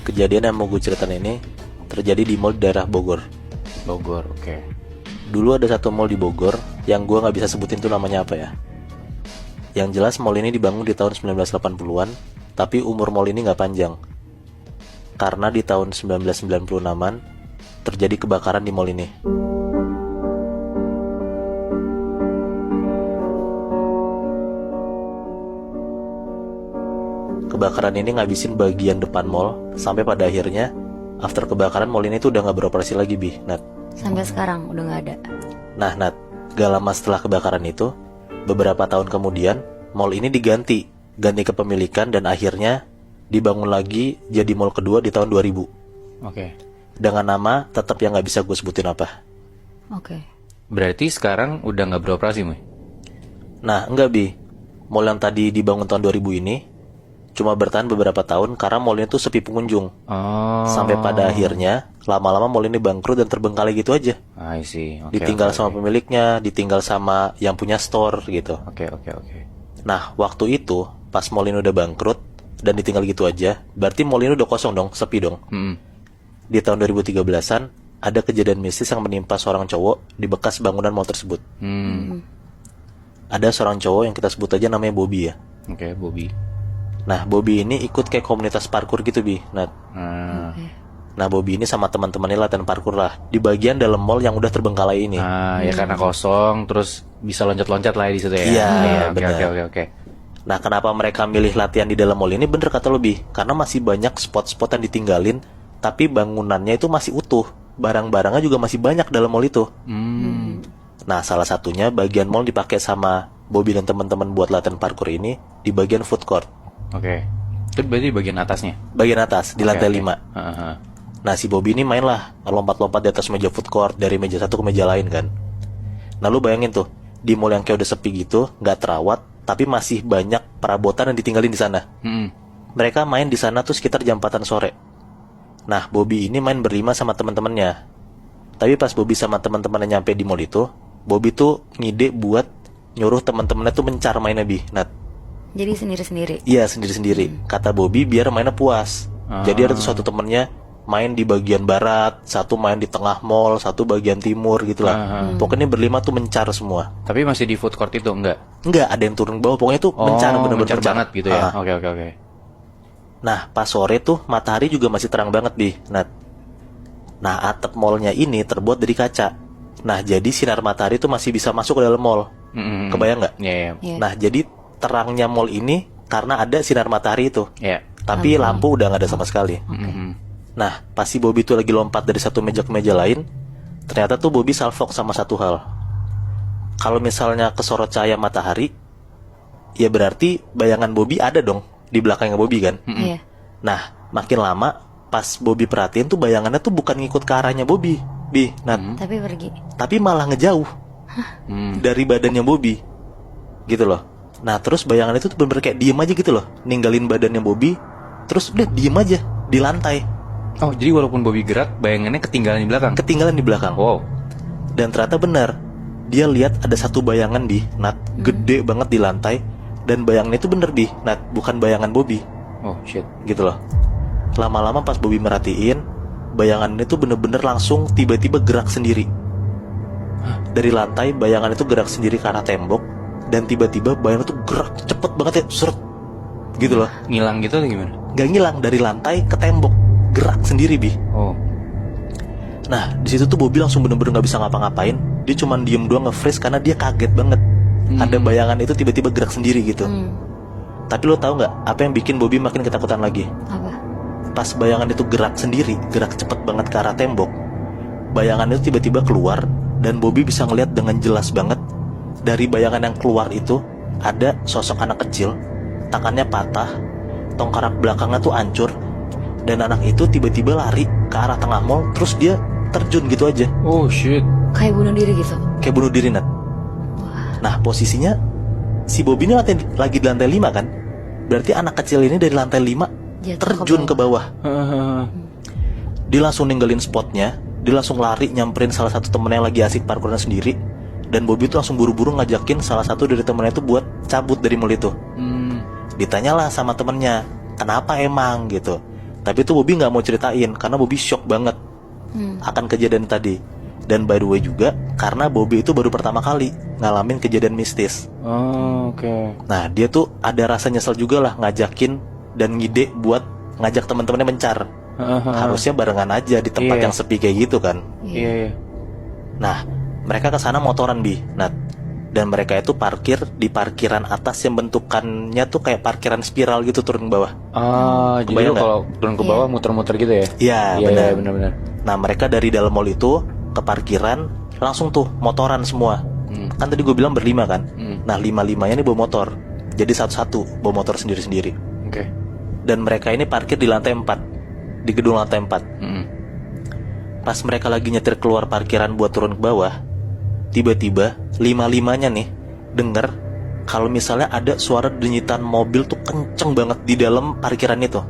Kejadian yang mau gue ceritain ini terjadi di mall daerah Bogor. Bogor, oke. Dulu ada satu mall di Bogor yang gue gak bisa sebutin tuh namanya apa ya. Yang jelas mall ini dibangun di tahun 1980-an, tapi umur mall ini gak panjang. Karena di tahun 1996-an terjadi kebakaran di mall ini. Kebakaran ini ngabisin bagian depan mall, sampai pada akhirnya after kebakaran mall ini tuh udah gak beroperasi lagi, Nat. Sampai sekarang udah gak ada. Nah, Nat, gak lama setelah kebakaran itu, beberapa tahun kemudian mall ini ganti kepemilikan dan akhirnya dibangun lagi jadi mall kedua di tahun 2000. Oke. Dengan nama tetap yang gak bisa gue sebutin apa. Oke. Berarti sekarang udah nggak beroperasi, Moy? Nah, enggak, Bi. Mall yang tadi dibangun tahun 2000 ini cuma bertahan beberapa tahun karena mall ini tuh sepi pengunjung. Oh. Sampai pada akhirnya lama-lama mall ini bangkrut dan terbengkalai gitu aja. I see. Oke, Ditinggal oke, sama oke. pemiliknya, ditinggal sama yang punya store gitu. Oke. Nah, waktu itu pas mall ini udah bangkrut dan ditinggal gitu aja, berarti mall ini udah kosong dong, sepi dong. Di tahun 2013-an ada kejadian mistis yang menimpa seorang cowok di bekas bangunan mall tersebut. Ada seorang cowok yang kita sebut aja namanya Bobby ya. Oke, Bobby. Nah, Bobby ini ikut kayak komunitas parkour gitu, Bi. Oke. Nah, Bobby ini sama teman-temannya latihan parkour lah di bagian dalam mall yang udah terbengkalai ini. Ya karena kosong, terus bisa loncat-loncat lah di situ ya. Iya, Oke, benar. Oke. Nah, kenapa mereka milih latihan di dalam mall ini? Bener kata lo, Bi. Karena masih banyak spot-spot yang ditinggalin, tapi bangunannya itu masih utuh. Barang-barangnya juga masih banyak dalam mall itu. Nah, salah satunya bagian mall dipakai sama Bobby dan teman-teman buat latihan parkour ini di bagian food court. Oke. Itu berarti bagian atasnya. Bagian atas, di lantai 5. Heeh. Nah, si Bobby ini main lah, lompat-lompat di atas meja food court, dari meja satu ke meja lain kan. Nah, lu bayangin tuh, di mall yang kayak udah sepi gitu, nggak terawat, tapi masih banyak perabotan yang ditinggalin di sana. Mereka main di sana tuh sekitar jam 4-an sore. Nah, Bobby ini main berlima sama teman-temannya. Tapi pas Bobby sama teman-temannya nyampe di mall itu, Bobby tuh ngide buat nyuruh teman-temannya tuh mencar mainnya, Bi, Nat. Jadi sendiri-sendiri. Iya, sendiri-sendiri. Kata Bobby biar mainnya puas. Jadi ada tuh satu temennya main di bagian barat, satu main di tengah mall, satu bagian timur gitulah. Pokoknya berlima tuh mencar semua. Tapi masih di food court itu enggak? Enggak, ada yang turun ke bawah. Pokoknya tuh mencar, bener-bener mencar banget gitu ya. Ah. Oke. Nah, pas sore tuh matahari juga masih terang banget, Bi, Nat. Nah, atap mallnya ini terbuat dari kaca. Nah, jadi sinar matahari tuh masih bisa masuk ke dalam mall. Kebayang nggak? Iya. Iya. Nah, jadi terangnya mall ini karena ada sinar matahari itu. Iya. Tapi lampu udah nggak ada sama sekali. Nah, pas si Bobby tuh lagi lompat dari satu meja ke meja lain, ternyata tuh Bobby salfok sama satu hal. Kalau misalnya kesorot cahaya matahari, ya berarti bayangan Bobby ada dong di belakangnya Bobby kan. Iya. Nah, makin lama pas Bobby perhatiin tuh bayangannya tuh bukan ngikut ke arahnya Bobby, Bi, Nat. Tapi pergi. Tapi malah ngejauh dari badannya Bobby, gitu loh. Nah, terus bayangan itu tuh bener-bener kayak diem aja gitu loh, ninggalin badannya Bobby, terus udah diem aja di lantai, Oh, jadi walaupun Bobby gerak, bayangannya ketinggalan di belakang. ketinggalan di belakang. Wow. Dan ternyata benar, dia lihat ada satu bayangan, Bi, Nat, gede banget di lantai, dan bayangan itu bener, Bi, Nat, bukan bayangan Bobby, Oh, shit. gitu loh. Lama-lama pas Bobby merhatiin, bayangan itu bener-bener langsung tiba-tiba gerak sendiri. Dari lantai, bayangan itu gerak sendiri ke arah tembok, dan tiba-tiba bayangan itu gerak cepet banget ya, seret, gitu loh. Ngilang gitu atau gimana? Gak ngilang, dari lantai ke tembok, gerak sendiri, Bi. Oh. Nah, di situ tuh Bobby langsung bener-bener gak bisa ngapa-ngapain. Dia cuman diem doang nge-freeze karena dia kaget banget. Ada bayangan itu tiba-tiba gerak sendiri gitu. Tapi lo tahu nggak apa yang bikin Bobby makin ketakutan lagi? Apa? Pas bayangan itu gerak sendiri, gerak cepet banget ke arah tembok, bayangan itu tiba-tiba keluar, dan Bobby bisa ngeliat dengan jelas banget. Dari bayangan yang keluar itu ada sosok anak kecil, tangannya patah, tongkrak belakangnya tuh hancur, dan anak itu tiba-tiba lari ke arah tengah mall, terus dia terjun gitu aja, Oh, shit. Kayak bunuh diri gitu. kayak bunuh diri, Nat. Nah, posisinya si Bobby ini lagi di lantai 5 kan, berarti anak kecil ini dari lantai 5 Jatuh terjun ke bawah. Heeh. Dia langsung ninggalin spotnya, dia langsung lari nyamperin salah satu temennya yang lagi asik parkurnya sendiri, dan Bobby tuh langsung buru-buru ngajakin salah satu dari temennya itu buat cabut dari mall itu. Ditanyalah sama temennya, kenapa emang gitu. Tapi itu Bobby nggak mau ceritain karena Bobby shock banget akan kejadian tadi. Dan by the way juga karena Bobby itu baru pertama kali ngalamin kejadian mistis. Oh, oke. Nah dia tuh ada rasa nyesel juga lah ngajakin dan ngide buat ngajak teman-temannya mencar. Harusnya barengan aja di tempat Iya. yang sepi kayak gitu kan. Iya, iya. Nah mereka kesana motoran Bi. Nah dan mereka itu parkir di parkiran atas yang bentukannya tuh kayak parkiran spiral gitu turun ke bawah. Ah, jadi Kebayang lu nggak? kalau turun ke bawah muter-muter gitu ya? Iya Iya, benar. iya, benar-benar. Nah mereka dari dalam mall itu ke parkiran langsung tuh motoran semua. Kan tadi gue bilang berlima kan. Nah 5-5-nya nih bawa motor. Jadi satu-satu bawa motor sendiri-sendiri. Oke. Dan mereka ini parkir di lantai 4, di gedung lantai 4. Pas mereka lagi nyetir keluar parkiran buat turun ke bawah, tiba-tiba 5-5-nya nih denger kalau misalnya ada suara denyitan mobil tuh kenceng banget di dalam parkiran itu.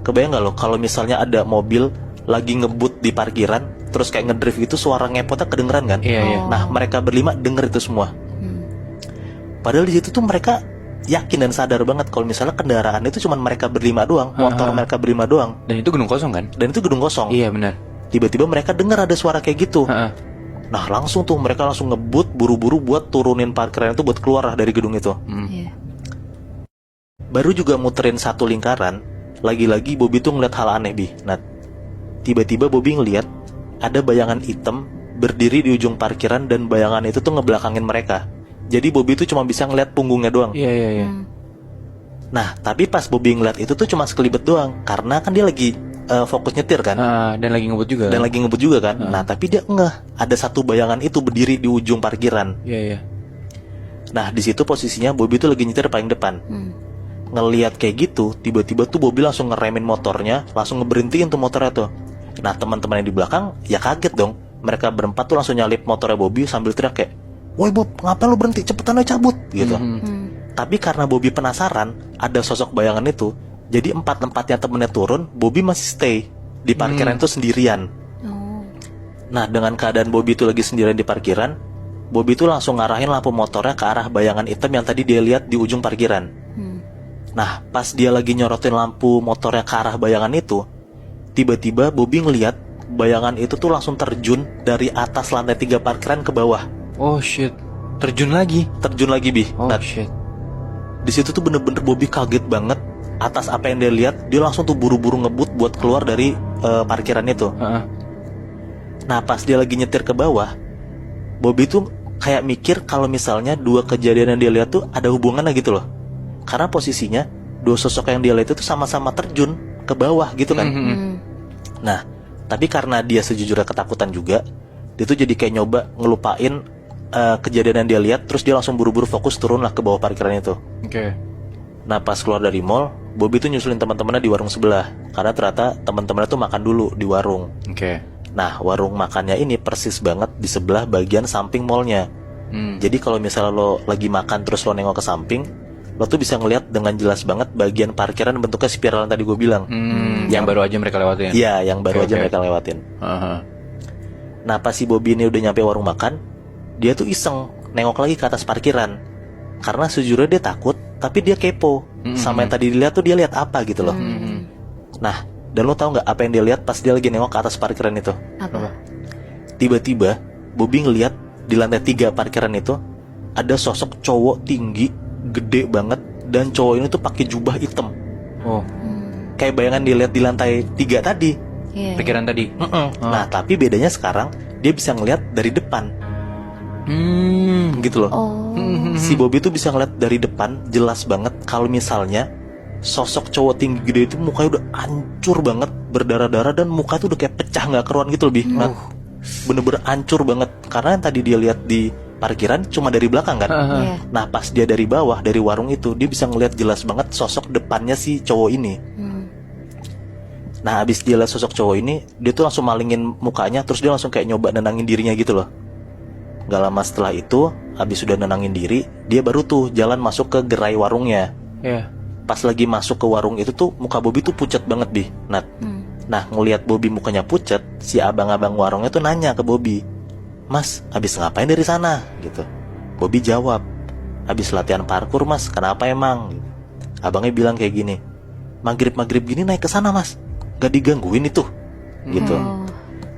Kebayang gak lo kalau misalnya ada mobil lagi ngebut di parkiran terus kayak ngedrift gitu, suara ngepotnya kedengeran kan? Iya, iya. Nah mereka berlima denger itu semua. Padahal di situ tuh mereka yakin dan sadar banget kalau misalnya kendaraan itu cuma mereka berlima doang, motor mereka berlima doang, Dan itu gedung kosong kan? dan itu gedung kosong. Iya, benar. Tiba-tiba mereka dengar ada suara kayak gitu. Heeh. Nah langsung tuh mereka langsung ngebut buru-buru buat turunin parkiran itu buat keluar lah dari gedung itu. Iya. Baru juga muterin satu lingkaran, lagi-lagi Bobby tuh ngeliat hal aneh Bi. Nah tiba-tiba Bobby ngeliat ada bayangan hitam berdiri di ujung parkiran dan bayangan itu tuh ngebelakangin mereka. Jadi Bobby tuh cuma bisa ngeliat punggungnya doang. Iya, iya, iya. Nah tapi pas Bobby ngeliat itu tuh cuma sekelibet doang, karena kan dia lagi fokus nyetir kan, Dan lagi ngebut juga. dan kan? lagi ngebut juga kan. Nah tapi dia ngeh ada satu bayangan itu berdiri di ujung parkiran. Iya, iya. Nah di situ posisinya Bobby tuh lagi nyetir paling depan. Ngeliat kayak gitu, tiba-tiba tuh Bobby langsung ngeremin motornya, langsung ngeberhentiin tuh motornya tuh. Nah teman-teman yang di belakang ya kaget dong. Mereka berempat tuh langsung nyalip motornya Bobby sambil teriak kayak, "Woi Bob, ngapain lu berhenti? Cepetan aja cabut!" gitu. Tapi karena Bobby penasaran ada sosok bayangan itu, jadi empat-empatnya temennya turun, Bobby masih stay di parkiran itu sendirian. Oh. Nah dengan keadaan Bobby itu lagi sendirian di parkiran, Bobby tuh langsung ngarahin lampu motornya ke arah bayangan hitam yang tadi dia lihat di ujung parkiran. Nah pas dia lagi nyorotin lampu motornya ke arah bayangan itu, tiba-tiba Bobby ngeliat bayangan itu tuh langsung terjun dari atas lantai 3 parkiran ke bawah. Oh shit. Terjun lagi. Terjun lagi Bi. Oh Nah shit. di situ tuh bener-bener Bobby kaget banget atas apa yang dia lihat. Dia langsung tuh buru-buru ngebut buat keluar dari parkiran itu. Heeh. Nah pas dia lagi nyetir ke bawah, Bobby tuh kayak mikir kalau misalnya dua kejadian yang dia lihat tuh ada hubungannya gitu loh. Karena posisinya dua sosok yang dia lihat itu sama-sama terjun ke bawah gitu kan. Nah tapi karena dia sejujurnya ketakutan juga, dia tuh jadi kayak nyoba ngelupain kejadian yang dia lihat. Terus dia langsung buru-buru fokus turun lah ke bawah parkiran itu. Oke. Nah pas keluar dari mall, Bobby tuh nyusulin teman-temannya di warung sebelah, karena ternyata teman-temannya tuh makan dulu di warung. Oke. Nah warung makannya ini persis banget di sebelah bagian samping mallnya. Jadi kalau misalnya lo lagi makan terus lo nengok ke samping, lo tuh bisa ngeliat dengan jelas banget bagian parkiran bentuknya spiral yang tadi gue bilang. Yang baru aja mereka lewatin. Iya yang baru Oke, aja oke. mereka lewatin. Heeh. Nah pas si Bobby ini udah nyampe warung makan, dia tuh iseng nengok lagi ke atas parkiran. Karena sejujurnya dia takut, tapi dia kepo sama yang tadi dilihat tuh dia lihat apa gitu loh. Nah dan lo tau nggak apa yang dia lihat pas dia lagi nengok ke atas parkiran itu? Apa? Tiba-tiba Bobby ngeliat di lantai 3 parkiran itu ada sosok cowok tinggi, gede banget, dan cowok ini tuh pakai jubah hitam. Oh. Kayak bayangan dilihat di lantai 3 tadi. Iya. Pikiran tadi. Nah tapi bedanya sekarang dia bisa ngeliat dari depan. Gitu loh. Oh. Si Bobby tuh bisa ngeliat dari depan jelas banget kalau misalnya sosok cowok tinggi gede itu mukanya udah hancur banget, berdarah-darah, dan muka tuh udah kayak pecah nggak keruan gitu lebih. Nah, bener-bener hancur banget karena yang tadi dia lihat di parkiran cuma dari belakang kan. Iya. Nah pas dia dari bawah dari warung itu dia bisa ngeliat jelas banget sosok depannya si cowok ini. Nah abis dia lihat sosok cowok ini, dia tuh langsung malingin mukanya, terus dia langsung kayak nyoba nenangin dirinya gitu loh. Gak lama setelah itu, abis sudah nenangin diri, dia baru tuh jalan masuk ke gerai warungnya. Iya. Pas lagi masuk ke warung itu tuh muka Bobby tuh pucat banget Bi. Nah ngelihat Bobby mukanya pucat, si abang-abang warungnya tuh nanya ke Bobby, "Mas, habis ngapain dari sana?" gitu. Bobby jawab, "Habis latihan parkur Mas, kenapa emang?" Abangnya bilang kayak gini, maghrib gini naik ke sana mas, gak digangguin itu, gitu. Oh.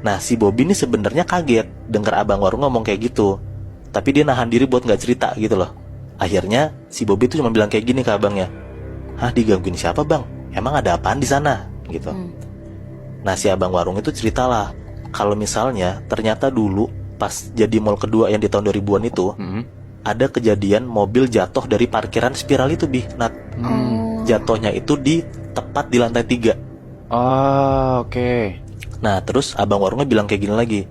Nah si Bobby ini sebenarnya kaget dengar abang warung ngomong kayak gitu, tapi dia nahan diri buat nggak cerita gitu loh. Akhirnya si Bobby itu cuma bilang kayak gini ke abangnya, "Hah, digangguin siapa bang? Emang ada apaan di sana?" gitu. Nah si abang warung itu ceritalah kalau misalnya ternyata dulu pas jadi mall kedua yang di tahun 2000-an itu ada kejadian mobil jatuh dari parkiran spiral itu Nat. Jatuhnya itu di tepat di lantai 3. Oh, oke. Nah terus abang warungnya bilang kayak gini lagi,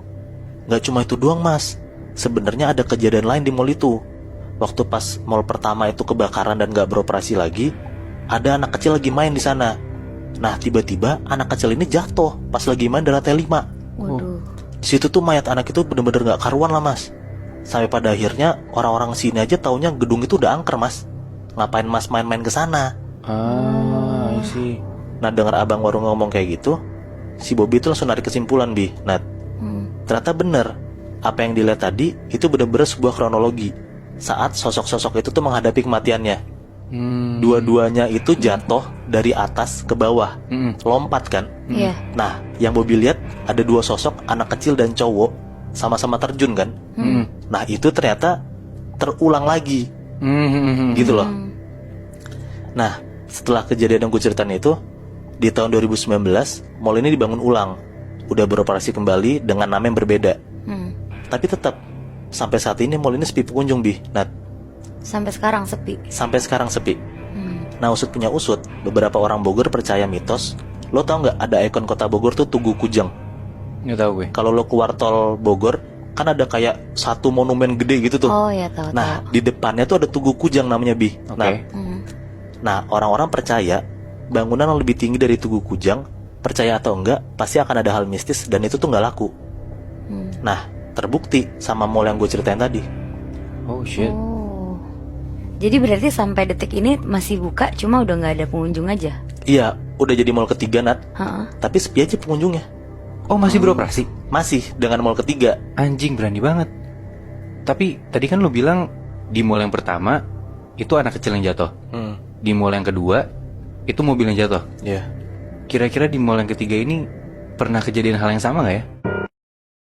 "Gak cuma itu doang mas, sebenarnya ada kejadian lain di mall itu. Waktu pas mall pertama itu kebakaran dan gak beroperasi lagi, ada anak kecil lagi main di sana. Nah tiba-tiba anak kecil ini jatuh pas lagi main di lantai 5. Waduh. Di situ tuh mayat anak itu bener-bener gak karuan lah mas. Sampai pada akhirnya orang-orang sini aja taunya gedung itu udah angker mas. Ngapain mas main-main ke sana?" Ah, I see. Nah dengar abang warung ngomong kayak gitu, si Bobby itu langsung narik kesimpulan Nat. Ternyata bener apa yang dilihat tadi itu bener-bener sebuah kronologi saat sosok-sosok itu tuh menghadapi kematiannya. Dua-duanya itu jatuh dari atas ke bawah, lompat kan. Iya. Nah yang Bobby lihat ada 2 sosok anak kecil dan cowok sama-sama terjun kan. Nah itu ternyata terulang lagi gitu loh. Nah setelah kejadian yang gue ceritain itu, di tahun 2019 mall ini dibangun ulang, udah beroperasi kembali dengan nama yang berbeda. Tapi tetap sampai saat ini mall ini sepi pengunjung Nat. Sampai sekarang sepi. Sampai sekarang sepi. Nah usut punya usut, beberapa orang Bogor percaya mitos. Lo tau nggak ada ikon kota Bogor tuh Tugu Kujang? Nggak tahu gue. Kalau lo keluar tol Bogor kan ada kayak satu monumen gede gitu tuh. Oh ya tahu. Nah di depannya tuh ada Tugu Kujang namanya Oke. Nah orang-orang percaya bangunan yang lebih tinggi dari Tugu Kujang, percaya atau enggak, pasti akan ada hal mistis dan itu tuh nggak laku. Nah terbukti sama mall yang gue ceritain tadi. Oh shit. Oh. Jadi berarti sampai detik ini masih buka, cuma udah nggak ada pengunjung aja. Iya, udah jadi mall ketiga Nat. Heeh. Tapi sepi aja pengunjungnya. Oh, masih beroperasi? Masih dengan mall ketiga. Anjing, berani banget. Tapi tadi kan lu bilang di mall yang pertama itu anak kecil yang jatuh. Di mall yang kedua itu mobil yang jatuh. Iya. Kira-kira di mall yang ketiga ini pernah kejadian hal yang sama nggak ya?